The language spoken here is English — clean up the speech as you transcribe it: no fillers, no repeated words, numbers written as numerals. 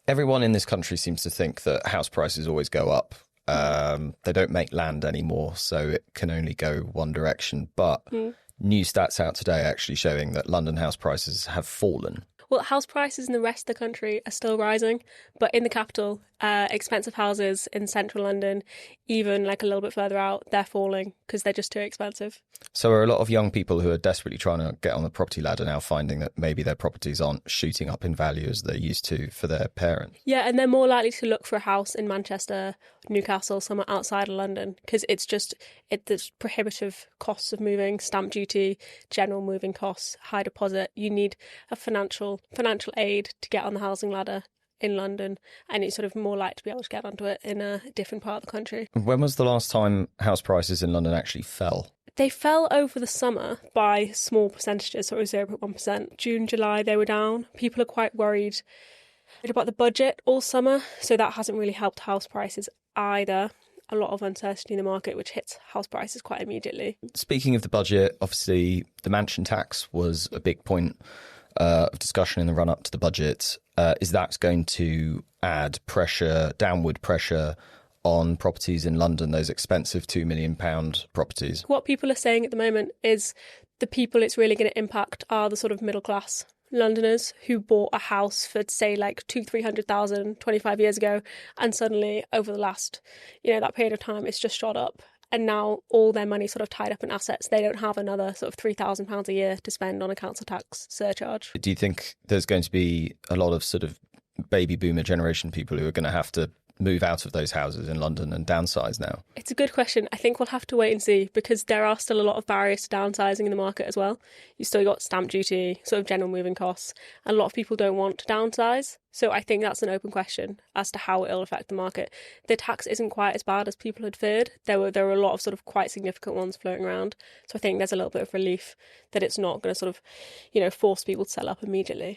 Everyone in this country seems to think that house prices always go up. They don't make land anymore, so it can only go one direction. But new stats out today actually showing that London house prices have fallen. Well, house prices in the rest of the country are still rising, but in the capital, expensive houses in central London, even like a little bit further out, they're falling because they're just too expensive. So are a lot of young people who are desperately trying to get on the property ladder now finding that maybe their properties aren't shooting up in value as they used to for their parents? Yeah, and they're more likely to look for a house in Manchester, Newcastle, somewhere outside of London, because there's prohibitive costs of moving, stamp duty, general moving costs, high deposit. You need a financial aid to get on the housing ladder in London, and it's sort of more likely to be able to get onto it in a different part of the country. When was the last time house prices in London actually fell? They fell over the summer by small percentages, so it was 0.1%. June, July, they were down. People are quite worried about the budget all summer, so that hasn't really helped house prices either. A lot of uncertainty in the market, which hits house prices quite immediately. Speaking of the budget, obviously the mansion tax was a big point of discussion in the run-up to the budget. Is that going to add downward pressure on properties in London, those expensive £2 million properties? What people are saying at the moment is the people it's really going to impact are the sort of middle class Londoners who bought a house for, say, like 200,000-300,000 25 years ago, and suddenly over the last, that period of time, it's just shot up. And now all their money sort of tied up in assets. They don't have another sort of £3,000 a year to spend on a council tax surcharge. Do you think there's going to be a lot of sort of baby boomer generation people who are going to have to move out of those houses in London and downsize now? It's a good question. I think we'll have to wait and see, because there are still a lot of barriers to downsizing in the market as well. You've still got stamp duty, sort of general moving costs, and a lot of people don't want to downsize. So I think that's an open question as to how it'll affect the market. The tax isn't quite as bad as people had feared. There were a lot of sort of quite significant ones floating around. So I think there's a little bit of relief that it's not going to sort of, force people to sell up immediately.